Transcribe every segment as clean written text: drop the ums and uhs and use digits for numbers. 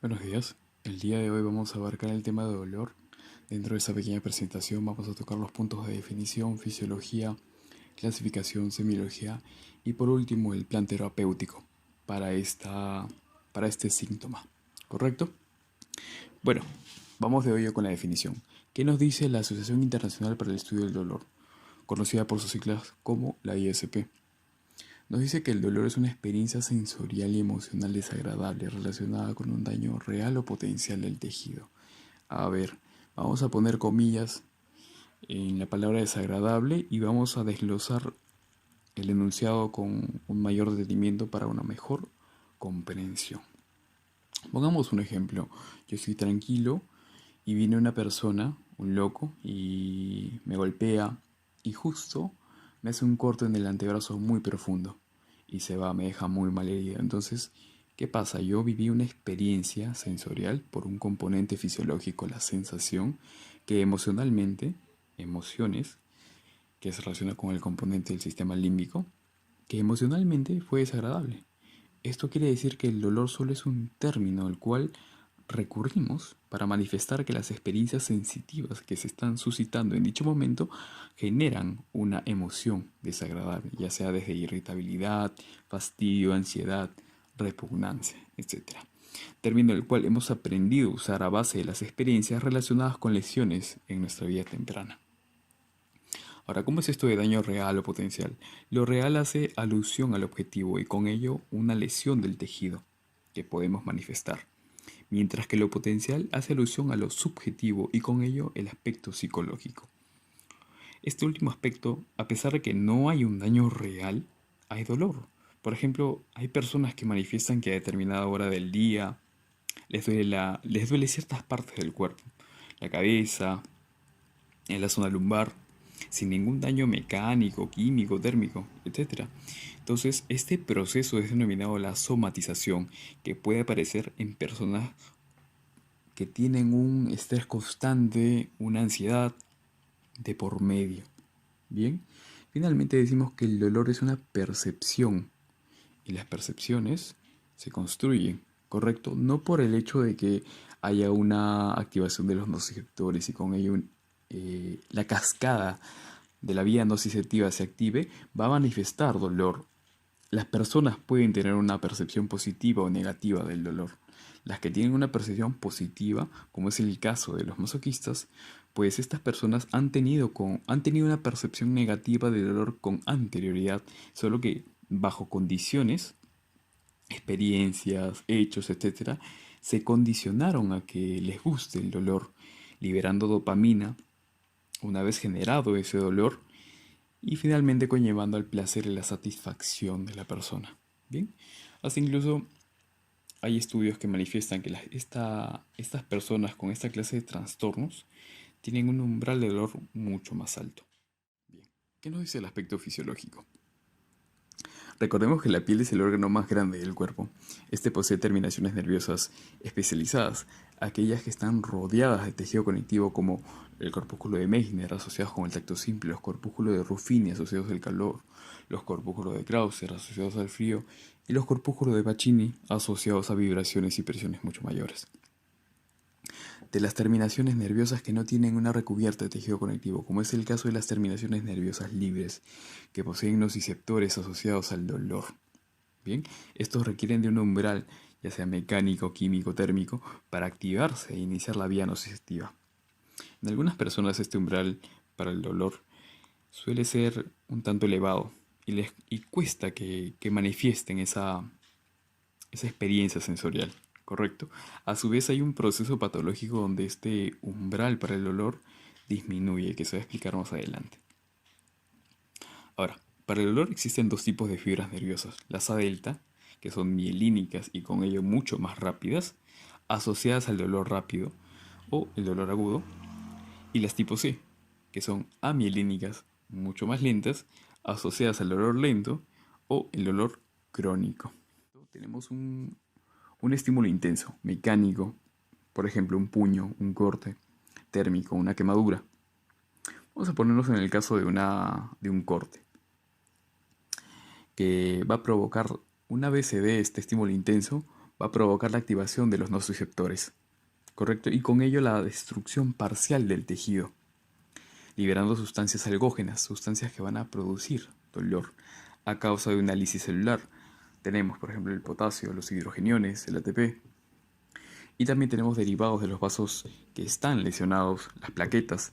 Buenos días. El día de hoy vamos a abarcar el tema de dolor. Dentro de esta pequeña presentación vamos a tocar los puntos de definición, fisiología, clasificación, semiología y por último el plan terapéutico para, para este síntoma. ¿Correcto? Bueno, vamos de hoy con la definición. ¿Qué nos dice la Asociación Internacional para el Estudio del Dolor, conocida por sus siglas como la ISP? Nos dice que el dolor es una experiencia sensorial y emocional desagradable relacionada con un daño real o potencial del tejido. A ver, vamos a poner comillas en la palabra desagradable y vamos a desglosar el enunciado con un mayor detenimiento para una mejor comprensión. Pongamos un ejemplo. Yo estoy tranquilo y viene una persona, un loco, y me golpea y justo me hace un corte en el antebrazo muy profundo y se va, me deja muy mal herido. Entonces, ¿qué pasa? Yo viví una experiencia sensorial por un componente fisiológico, la sensación, que emocionalmente, emociones, que se relaciona con el componente del sistema límbico, que emocionalmente fue desagradable. Esto quiere decir que el dolor solo es un término al cual recurrimos para manifestar que las experiencias sensitivas que se están suscitando en dicho momento generan una emoción desagradable, ya sea desde irritabilidad, fastidio, ansiedad, repugnancia, etc. Término el cual hemos aprendido a usar a base de las experiencias relacionadas con lesiones en nuestra vida temprana. Ahora, ¿cómo es esto de daño real o potencial? Lo real hace alusión al objetivo y con ello una lesión del tejido que podemos manifestar, mientras que lo potencial hace alusión a lo subjetivo y con ello el aspecto psicológico. Este último aspecto, a pesar de que no hay un daño real, hay dolor. Por ejemplo, hay personas que manifiestan que a determinada hora del día les duele ciertas partes del cuerpo, la cabeza, en la zona lumbar, sin ningún daño mecánico, químico, térmico, etc. Entonces, este proceso es denominado la somatización, que puede aparecer en personas que tienen un estrés constante, una ansiedad de por medio. Bien, finalmente decimos que el dolor es una percepción y las percepciones se construyen, ¿correcto? No por el hecho de que haya una activación de los nociceptores y con ello la cascada de la vía nociceptiva se active, va a manifestar dolor. Las personas pueden tener una percepción positiva o negativa del dolor. Las que tienen una percepción positiva, como es el caso de los masoquistas, pues estas personas han tenido una percepción negativa del dolor con anterioridad, solo que bajo condiciones, experiencias, hechos, etcétera, se condicionaron a que les guste el dolor, liberando dopamina una vez generado ese dolor y finalmente conllevando al placer y la satisfacción de la persona. Bien, así incluso hay estudios que manifiestan que estas personas con esta clase de trastornos tienen un umbral de dolor mucho más alto. Bien, ¿qué nos dice el aspecto fisiológico? Recordemos que la piel es el órgano más grande del cuerpo. Este posee terminaciones nerviosas especializadas, aquellas que están rodeadas de tejido conectivo como el corpúsculo de Meissner asociados con el tacto simple, los corpúsculos de Ruffini asociados al calor, los corpúsculos de Krauser asociados al frío y los corpúsculos de Pacini asociados a vibraciones y presiones mucho mayores. De las terminaciones nerviosas que no tienen una recubierta de tejido conectivo, como es el caso de las terminaciones nerviosas libres, que poseen nociceptores asociados al dolor. Bien, estos requieren de un umbral, ya sea mecánico, químico, térmico, para activarse e iniciar la vía nociceptiva. En algunas personas este umbral para el dolor suele ser un tanto elevado y cuesta que manifiesten esa experiencia sensorial, ¿correcto? A su vez hay un proceso patológico donde este umbral para el dolor disminuye, que se va a explicar más adelante. Ahora, para el dolor existen dos tipos de fibras nerviosas, las A delta, que son mielínicas y con ello mucho más rápidas, asociadas al dolor rápido o el dolor agudo, y las tipo C, que son amielínicas, mucho más lentas, asociadas al dolor lento o el dolor crónico. Tenemos un estímulo intenso, mecánico, por ejemplo, un puño, un corte, térmico, una quemadura. Vamos a ponernos en el caso de un corte, que va a provocar, una vez se dé este estímulo intenso, va a provocar la activación de los nociceptores, ¿correcto? Y con ello la destrucción parcial del tejido, liberando sustancias algógenas, sustancias que van a producir dolor a causa de una lisis celular. Tenemos, por ejemplo, el potasio, los hidrogeniones, el ATP. Y también tenemos derivados de los vasos que están lesionados, las plaquetas.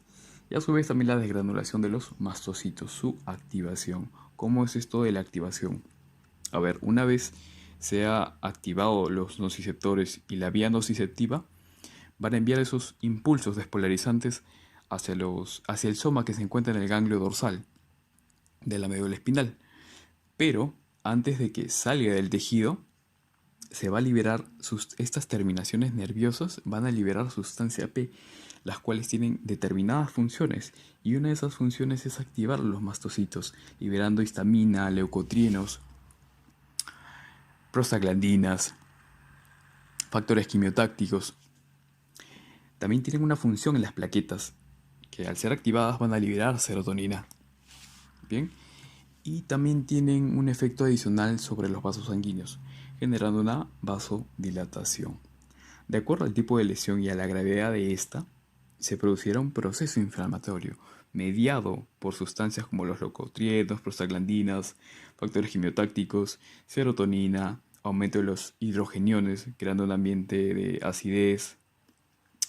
Y a su vez también la desgranulación de los mastocitos, su activación. ¿Cómo es esto de la activación? A ver, una vez se ha activado los nociceptores y la vía nociceptiva, van a enviar esos impulsos despolarizantes hacia el soma que se encuentra en el ganglio dorsal de la médula espinal. Pero antes de que salga del tejido, se va a liberar estas terminaciones nerviosas, van a liberar sustancia P, las cuales tienen determinadas funciones, y una de esas funciones es activar los mastocitos, liberando histamina, leucotrienos, prostaglandinas, factores quimiotácticos. También tienen una función en las plaquetas, que al ser activadas van a liberar serotonina. Bien, y también tienen un efecto adicional sobre los vasos sanguíneos, generando una vasodilatación. De acuerdo al tipo de lesión y a la gravedad de esta, se producirá un proceso inflamatorio mediado por sustancias como los leucotrienos, prostaglandinas, factores quimiotácticos, serotonina, aumento de los hidrogeniones, creando un ambiente de acidez,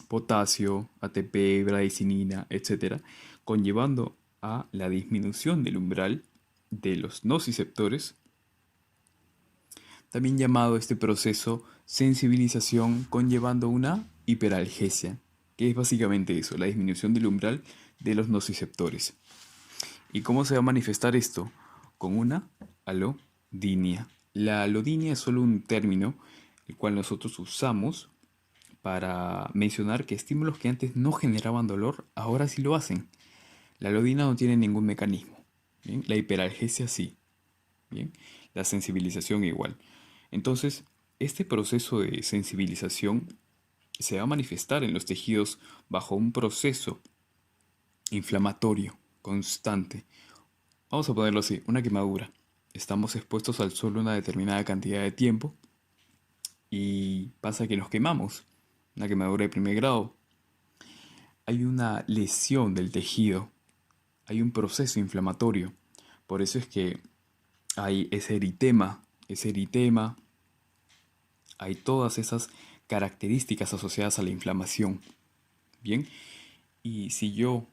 potasio, ATP, bradicininina, etc., conllevando a la disminución del umbral de los nociceptores, también llamado este proceso sensibilización, conllevando una hiperalgesia, que es básicamente eso, la disminución del umbral de los nociceptores. ¿Y cómo se va a manifestar esto? Con una alodinia. La alodinia es solo un término el cual nosotros usamos para mencionar que estímulos que antes no generaban dolor, ahora sí lo hacen. La alodina no tiene ningún mecanismo. ¿Bien? La hiperalgesia sí. ¿Bien? La sensibilización igual. Entonces, este proceso de sensibilización se va a manifestar en los tejidos bajo un proceso inflamatorio constante. Vamos a ponerlo así, una quemadura. Estamos expuestos al sol una determinada cantidad de tiempo y pasa que nos quemamos. Una quemadura de primer grado. Hay una lesión del tejido, hay un proceso inflamatorio. Por eso es que hay ese eritema, hay todas esas características asociadas a la inflamación. Bien, y si yo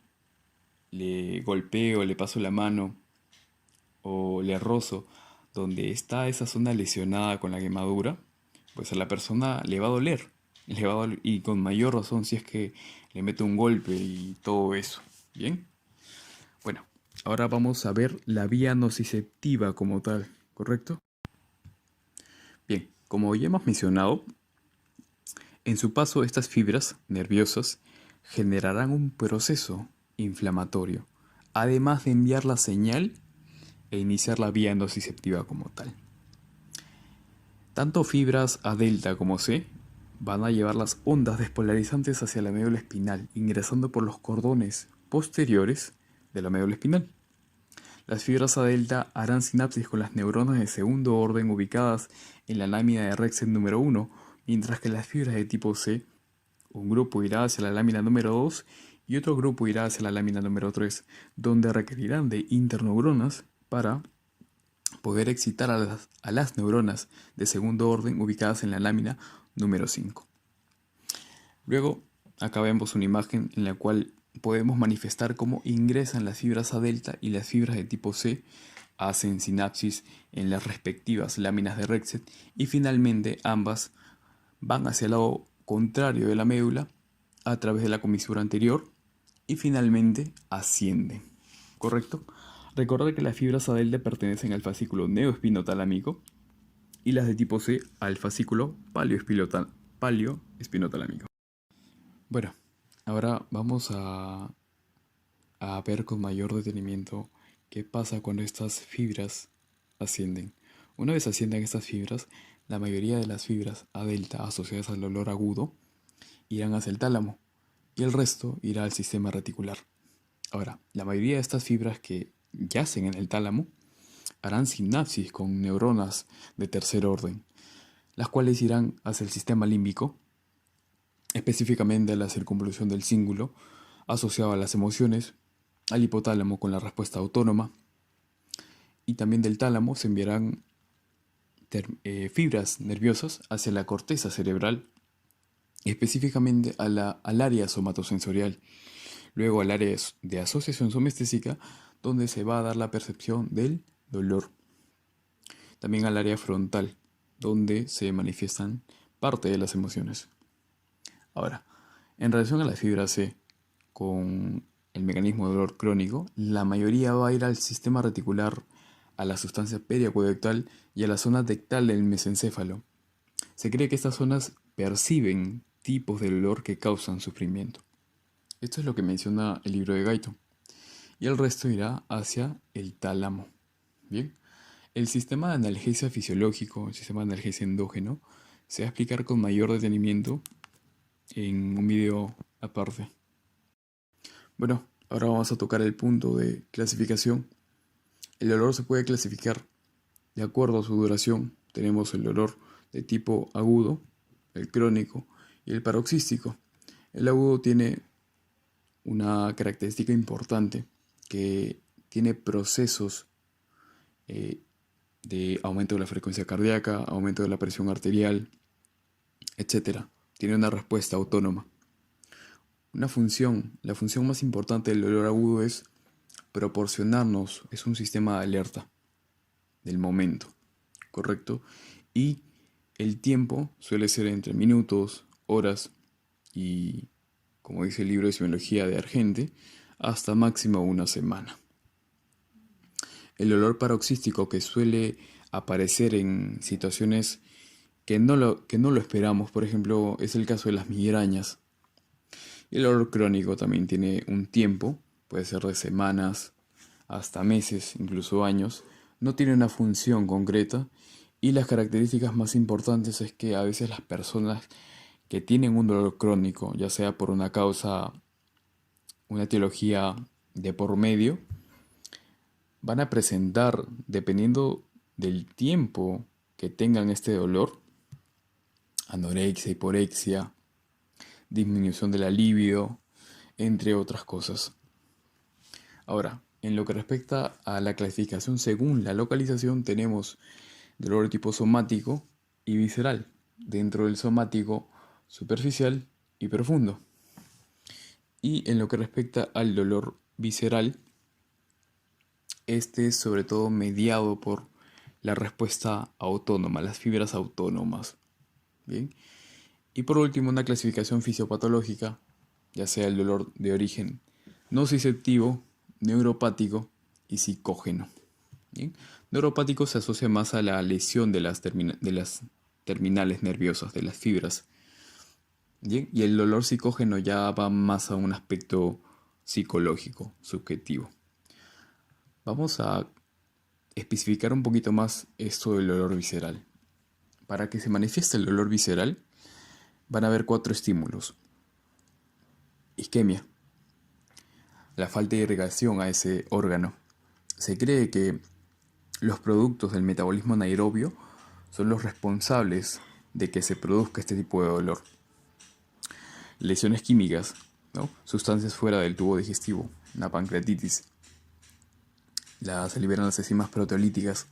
le golpeo, le paso la mano o le rozo donde está esa zona lesionada con la quemadura, pues a la persona le va a doler. Le va a doler, y con mayor razón si es que le meto un golpe y todo eso. Bien, bueno, ahora vamos a ver la vía nociceptiva como tal, ¿correcto? Bien, como ya hemos mencionado, en su paso estas fibras nerviosas generarán un proceso inflamatorio, además de enviar la señal e iniciar la vía nociceptiva como tal. Tanto fibras A delta como C van a llevar las ondas despolarizantes hacia la médula espinal, ingresando por los cordones posteriores de la médula espinal. Las fibras A delta harán sinapsis con las neuronas de segundo orden ubicadas en la lámina de Rexet número 1, mientras que las fibras de tipo C, un grupo irá hacia la lámina número 2 y otro grupo irá hacia la lámina número 3, donde requerirán de interneuronas para poder excitar a las neuronas de segundo orden ubicadas en la lámina número 5. Luego, acá vemos una imagen en la cual podemos manifestar cómo ingresan las fibras A delta y las fibras de tipo C, hacen sinapsis en las respectivas láminas de Rexet y finalmente ambas van hacia el lado contrario de la médula a través de la comisura anterior y finalmente ascienden. ¿Correcto? Recordar que las fibras A delta pertenecen al fascículo neoespinotalámico y las de tipo C al fascículo paleoespinotalámico. Bueno, ahora vamos a ver con mayor detenimiento qué pasa cuando estas fibras ascienden. Una vez ascienden estas fibras, la mayoría de las fibras A delta asociadas al dolor agudo irán hacia el tálamo y el resto irá al sistema reticular. Ahora, la mayoría de estas fibras que yacen en el tálamo harán sinapsis con neuronas de tercer orden. las cuales irán hacia el sistema límbico, específicamente a la circunvolución del cíngulo, asociado a las emociones, al hipotálamo con la respuesta autónoma, y también del tálamo se enviarán fibras nerviosas hacia la corteza cerebral, específicamente al área somatosensorial, luego al área de asociación somestésica, donde se va a dar la percepción del dolor. También al área frontal, donde se manifiestan parte de las emociones. Ahora, en relación a la fibra C, con el mecanismo de dolor crónico, la mayoría va a ir al sistema reticular, a la sustancia periacueductal y a la zona tectal del mesencéfalo. Se cree que estas zonas perciben tipos de dolor que causan sufrimiento. Esto es lo que menciona el libro de Gaito. Y el resto irá hacia el tálamo. Bien, el sistema de analgesia fisiológico, el sistema de analgesia endógeno, se va a explicar con mayor detenimiento en un video aparte. Bueno, ahora vamos a tocar el punto de clasificación. El dolor se puede clasificar de acuerdo a su duración. Tenemos el dolor de tipo agudo, el crónico y el paroxístico. El agudo tiene una característica importante, que tiene procesos de aumento de la frecuencia cardíaca, aumento de la presión arterial, etc. Tiene una respuesta autónoma. La función más importante del dolor agudo es proporcionarnos, es un sistema de alerta del momento, ¿correcto? Y el tiempo suele ser entre minutos, horas y, como dice el libro de semiología de Argente, hasta máximo una semana. El dolor paroxístico, que suele aparecer en situaciones que no lo esperamos, por ejemplo, es el caso de las migrañas. Y el dolor crónico también tiene un tiempo, puede ser de semanas hasta meses, incluso años. No tiene una función concreta, y las características más importantes es que a veces las personas que tienen un dolor crónico, ya sea por una causa, una etiología de por medio, van a presentar, dependiendo del tiempo que tengan este dolor, anorexia, hiporexia, disminución de la libido, entre otras cosas. Ahora, en lo que respecta a la clasificación según la localización, tenemos dolor de tipo somático y visceral. Dentro del somático, superficial y profundo. Y en lo que respecta al dolor visceral, este es sobre todo mediado por la respuesta autónoma, las fibras autónomas. Bien. Y por último, una clasificación fisiopatológica, ya sea el dolor de origen nociceptivo, neuropático y psicógeno. ¿Bien? Neuropático se asocia más a la lesión de las terminales nerviosas, de las fibras. ¿Bien? Y el dolor psicógeno ya va más a un aspecto psicológico, subjetivo. Vamos a especificar un poquito más esto del dolor visceral. Para que se manifieste el dolor visceral, van a haber 4 estímulos. Isquemia, la falta de irrigación a ese órgano. Se cree que los productos del metabolismo anaerobio son los responsables de que se produzca este tipo de dolor. Lesiones químicas, ¿no? Sustancias fuera del tubo digestivo, una pancreatitis. Se liberan las enzimas proteolíticas.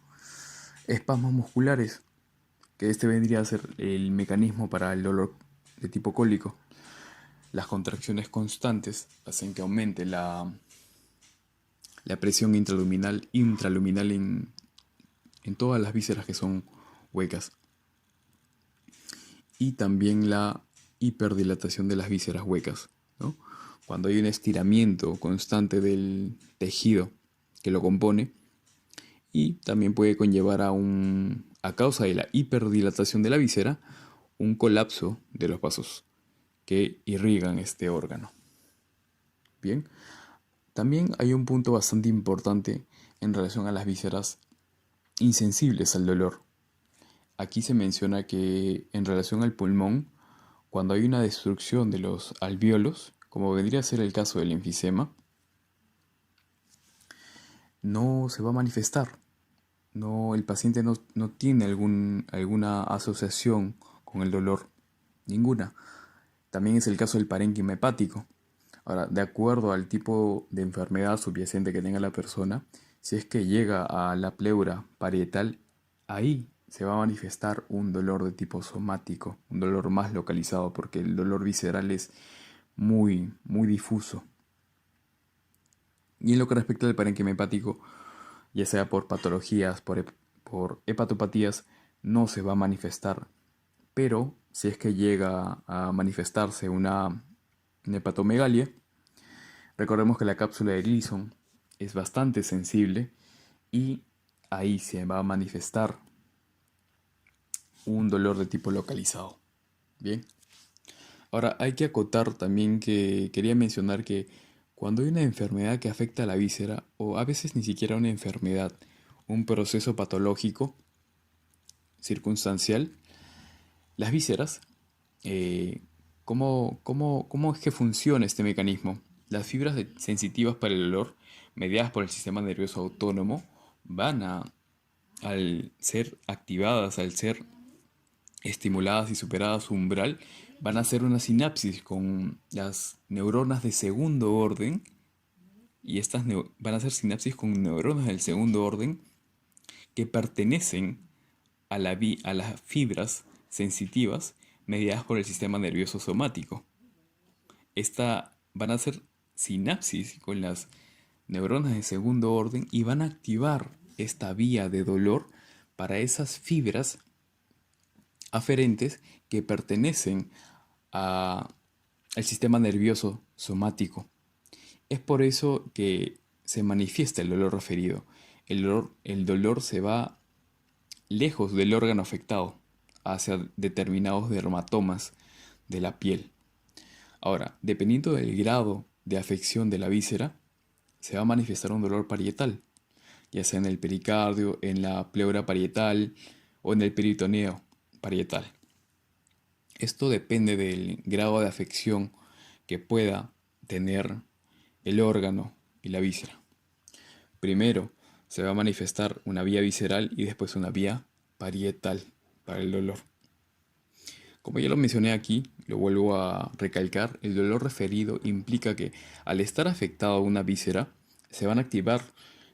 Espasmos musculares, que este vendría a ser el mecanismo para el dolor de tipo cólico. Las contracciones constantes hacen que aumente la presión intraluminal en todas las vísceras que son huecas. Y también la hiperdilatación de las vísceras huecas, ¿no? Cuando hay un estiramiento constante del tejido que lo compone, y también puede conllevar a causa de la hiperdilatación de la víscera, un colapso de los vasos que irrigan este órgano. Bien, también hay un punto bastante importante en relación a las vísceras insensibles al dolor. Aquí se menciona que en relación al pulmón, cuando hay una destrucción de los alvéolos, como vendría a ser el caso del enfisema, no se va a manifestar. el paciente no tiene alguna asociación con el dolor, ninguna. También es el caso del parénquima hepático. Ahora, de acuerdo al tipo de enfermedad subyacente que tenga la persona, si es que llega a la pleura parietal, ahí se va a manifestar un dolor de tipo somático, un dolor más localizado, porque el dolor visceral es muy difuso. Y en lo que respecta al parénquima hepático, ya sea por patologías, por hepatopatías, no se va a manifestar. Pero si es que llega a manifestarse una hepatomegalia, recordemos que la cápsula de Gleason es bastante sensible y ahí se va a manifestar un dolor de tipo localizado. Bien. Ahora hay que acotar también que quería mencionar que cuando hay una enfermedad que afecta a la víscera, o a veces ni siquiera una enfermedad, un proceso patológico circunstancial, las vísceras, eh, ¿cómo es que funciona este mecanismo? Las fibras sensitivas para el olor, mediadas por el sistema nervioso autónomo, al ser activadas, al ser estimuladas y superadas su umbral, van a hacer una sinapsis con las neuronas de segundo orden, y van a hacer sinapsis con neuronas del segundo orden que pertenecen a las fibras sensitivas mediadas por el sistema nervioso somático. Van a hacer sinapsis con las neuronas de segundo orden y van a activar esta vía de dolor para esas fibras aferentes que pertenecen a- al sistema nervioso somático. Es por eso que se manifiesta el dolor referido. El dolor se va lejos del órgano afectado, hacia determinados dermatomas de la piel. Ahora, dependiendo del grado de afección de la víscera, se va a manifestar un dolor parietal, ya sea en el pericardio, en la pleura parietal o en el peritoneo parietal. Esto depende del grado de afección que pueda tener el órgano y la víscera. Primero se va a manifestar una vía visceral y después una vía parietal para el dolor. Como ya lo mencioné aquí, lo vuelvo a recalcar, el dolor referido implica que al estar afectada una víscera, se van a activar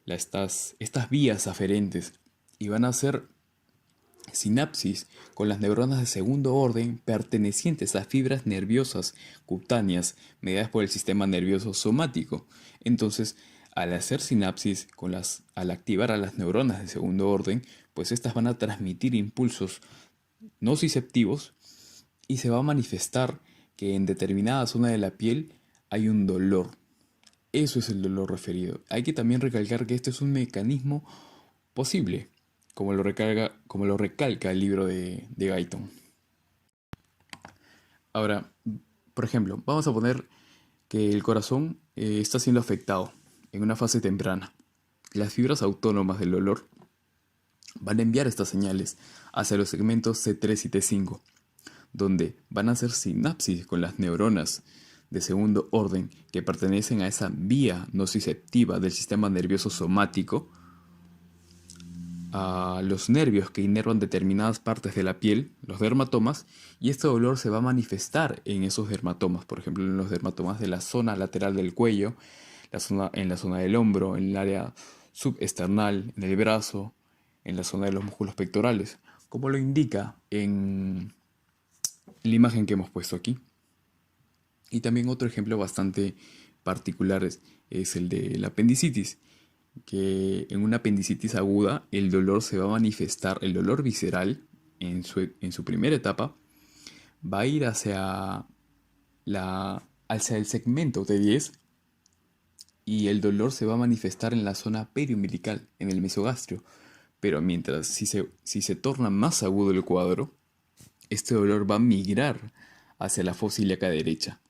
estas vías aferentes y van a hacer sinapsis con las neuronas de segundo orden pertenecientes a fibras nerviosas cutáneas mediadas por el sistema nervioso somático. Entonces, al hacer sinapsis al activar a las neuronas de segundo orden, pues estas van a transmitir impulsos nociceptivos y se va a manifestar que en determinada zona de la piel hay un dolor. Eso es el dolor referido. Hay que también recalcar que este es un mecanismo posible, como lo recalca el libro de Guyton. Ahora, por ejemplo, vamos a poner que el corazón está siendo afectado en una fase temprana. Las fibras autónomas del dolor van a enviar estas señales hacia los segmentos C3 y T5, donde van a hacer sinapsis con las neuronas de segundo orden que pertenecen a esa vía nociceptiva del sistema nervioso somático, a los nervios que inervan determinadas partes de la piel, los dermatomas, y este dolor se va a manifestar en esos dermatomas, por ejemplo, en los dermatomas de la zona lateral del cuello, en la zona del hombro, en el área subesternal, en el brazo, en la zona de los músculos pectorales, como lo indica en la imagen que hemos puesto aquí. Y también otro ejemplo bastante particular es el de la apendicitis, que en una apendicitis aguda el dolor se va a manifestar, el dolor visceral en su primera etapa va a ir hacia el segmento T10 y el dolor se va a manifestar en la zona periumbilical, en el mesogastrio. Pero mientras si se torna más agudo el cuadro, este dolor va a migrar hacia la fosa ilíaca derecha,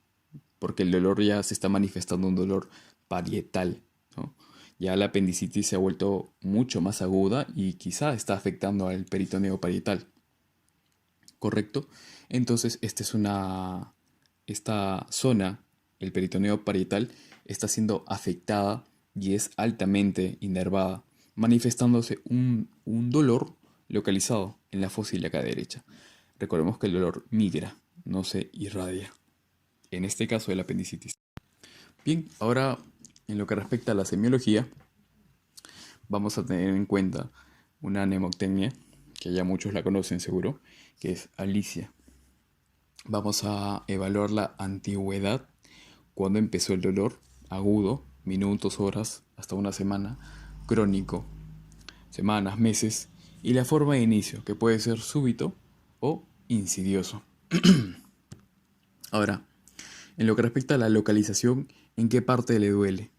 porque el dolor ya se está manifestando un dolor parietal, ¿no? Ya la apendicitis se ha vuelto mucho más aguda y quizá está afectando al peritoneo parietal, ¿correcto? Entonces, esta zona, el peritoneo parietal, está siendo afectada y es altamente inervada, manifestándose un dolor localizado en la fosa ilíaca derecha. Recordemos que el dolor migra, no se irradia. En este caso, el apendicitis. Bien, ahora en lo que respecta a la semiología, vamos a tener en cuenta una mnemotecnia, que ya muchos la conocen seguro, que es Alicia. Vamos a evaluar la antigüedad, cuando empezó el dolor, agudo, minutos, horas, hasta una semana, crónico, semanas, meses, y la forma de inicio, que puede ser súbito o insidioso. Ahora, en lo que respecta a la localización, ¿en qué parte le duele?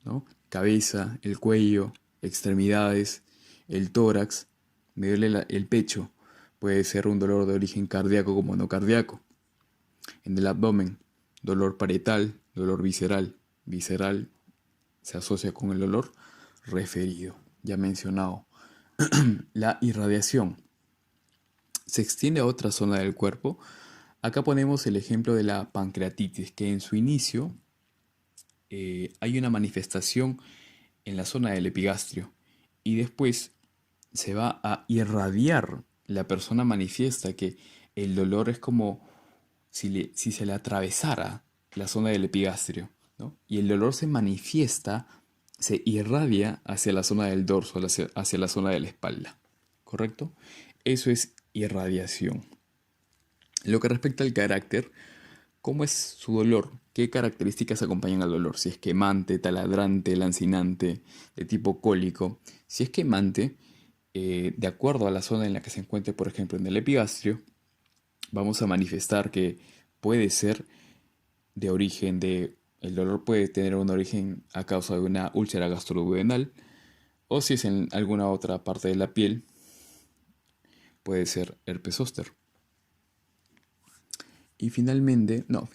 ¿No? Cabeza, el cuello, extremidades, el tórax, me duele el pecho. Puede ser un dolor de origen cardíaco como no cardíaco. En el abdomen, dolor parietal, dolor visceral. Visceral se asocia con el dolor referido, ya mencionado. La irradiación se extiende a otra zona del cuerpo. Acá ponemos el ejemplo de la pancreatitis, que en su inicio hay una manifestación en la zona del epigastrio y después se va a irradiar. La persona manifiesta que el dolor es como si se le atravesara la zona del epigastrio, ¿no? Y el dolor se manifiesta, se irradia hacia la zona del dorso, hacia la zona de la espalda, ¿correcto? Eso es irradiación. Lo que respecta al carácter, ¿cómo es su dolor? ¿Qué características acompañan al dolor? Si es quemante, taladrante, lancinante, de tipo cólico. Si es quemante, de acuerdo a la zona en la que se encuentre, por ejemplo, en el epigastrio, vamos a manifestar que puede ser de origen de... El dolor puede tener un origen a causa de una úlcera gastroduodenal, o si es en alguna otra parte de la piel, puede ser herpes zóster. Y finalmente no.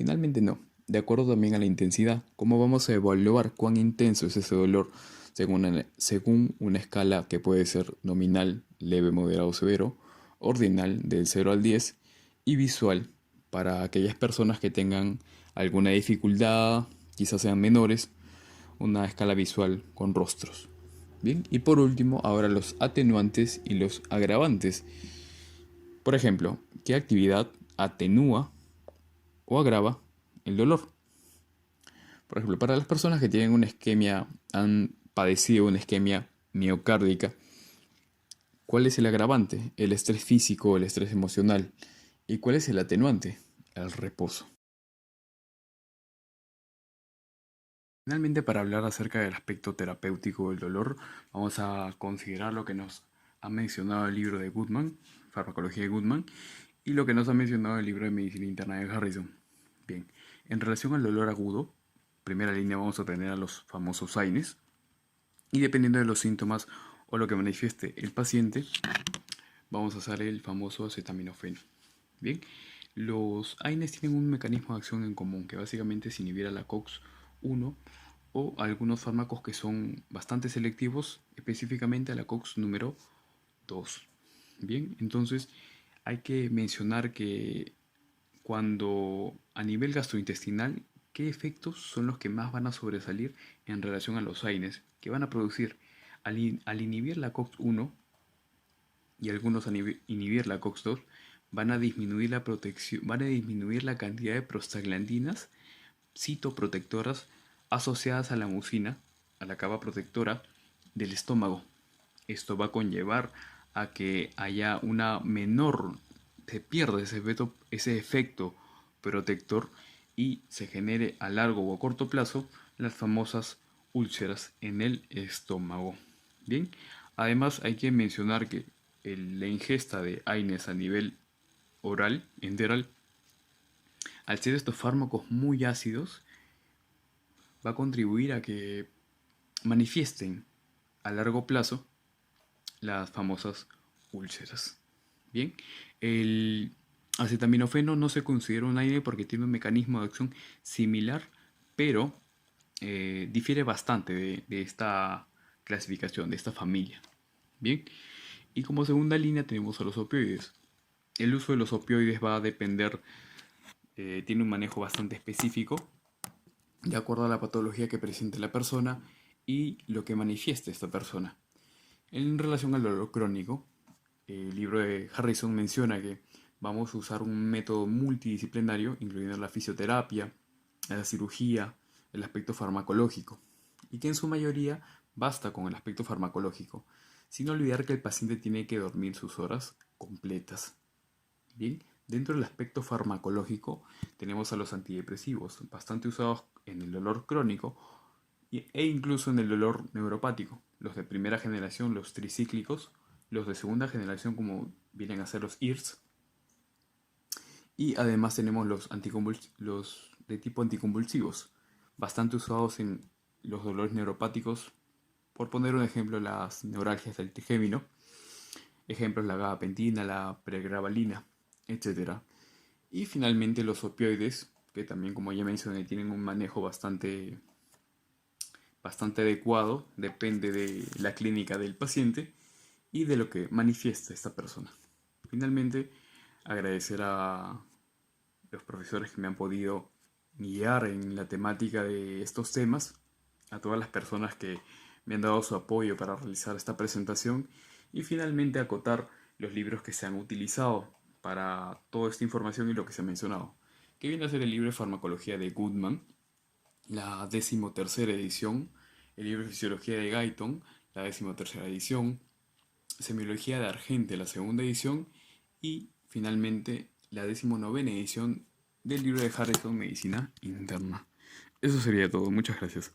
De acuerdo también a la intensidad, ¿cómo vamos a evaluar cuán intenso es ese dolor según una escala que puede ser nominal, leve, moderado, severo, ordinal del 0 al 10 y visual para aquellas personas que tengan alguna dificultad, quizás sean menores, una escala visual con rostros? Bien, y por último, ahora los atenuantes y los agravantes. Por ejemplo, ¿qué actividad atenúa o agrava el dolor? Por ejemplo, para las personas que tienen una isquemia, han padecido una isquemia miocárdica, ¿cuál es el agravante? El estrés físico o el estrés emocional. ¿Y cuál es el atenuante? El reposo. Finalmente, para hablar acerca del aspecto terapéutico del dolor, vamos a considerar lo que nos ha mencionado el libro de Goodman, Farmacología de Goodman, y lo que nos ha mencionado el libro de Medicina Interna de Harrison. Bien, en relación al dolor agudo, primera línea vamos a tener a los famosos AINES, y dependiendo de los síntomas o lo que manifieste el paciente, vamos a usar el famoso acetaminofeno. Bien, los AINES tienen un mecanismo de acción en común, que básicamente es inhibir a la COX-1 o algunos fármacos que son bastante selectivos, específicamente a la COX número 2. Bien, entonces hay que mencionar que cuando a nivel gastrointestinal, ¿qué efectos son los que más van a sobresalir en relación a los AINES? Que van a producir al inhibir la COX-1 y algunos a inhibir la COX-2, van a disminuir la protección, van a disminuir la cantidad de prostaglandinas citoprotectoras asociadas a la mucina, a la capa protectora del estómago. Esto va a conllevar a que haya una menor, se pierda ese efecto protector y se genere a largo o a corto plazo las famosas úlceras en el estómago. Bien, además hay que mencionar que la ingesta de AINES a nivel oral, enteral, al ser estos fármacos muy ácidos, va a contribuir a que manifiesten a largo plazo las famosas úlceras. Bien, el acetaminofeno no se considera un AINE porque tiene un mecanismo de acción similar, pero difiere bastante de esta clasificación, de esta familia. Bien, y como segunda línea tenemos a los opioides. El uso de los opioides va a depender, tiene un manejo bastante específico, de acuerdo a la patología que presente la persona y lo que manifieste esta persona. En relación al dolor crónico, el libro de Harrison menciona que vamos a usar un método multidisciplinario, incluyendo la fisioterapia, la cirugía, el aspecto farmacológico, y que en su mayoría basta con el aspecto farmacológico, sin olvidar que el paciente tiene que dormir sus horas completas. Bien, dentro del aspecto farmacológico tenemos a los antidepresivos, bastante usados en el dolor crónico e incluso en el dolor neuropático. Los de primera generación, los tricíclicos, los de segunda generación como vienen a ser los IRS, y además tenemos los de tipo anticonvulsivos, bastante usados en los dolores neuropáticos, por poner un ejemplo, las neuralgias del trigémino, ejemplos la gabapentina, la pregabalina, etcétera. Y finalmente los opioides, que también como ya mencioné tienen un manejo bastante adecuado, depende de la clínica del paciente y de lo que manifiesta esta persona. Finalmente, agradecer a los profesores que me han podido guiar en la temática de estos temas, a todas las personas que me han dado su apoyo para realizar esta presentación y finalmente acotar los libros que se han utilizado para toda esta información y lo que se ha mencionado, que viene a ser el libro de farmacología de Goodman, la 13ª edición, el libro de fisiología de Guyton, la 13ª edición, semiología de Argente, la segunda edición, y finalmente la 19ª edición del libro de Harrison, Medicina Interna. Eso sería todo, muchas gracias.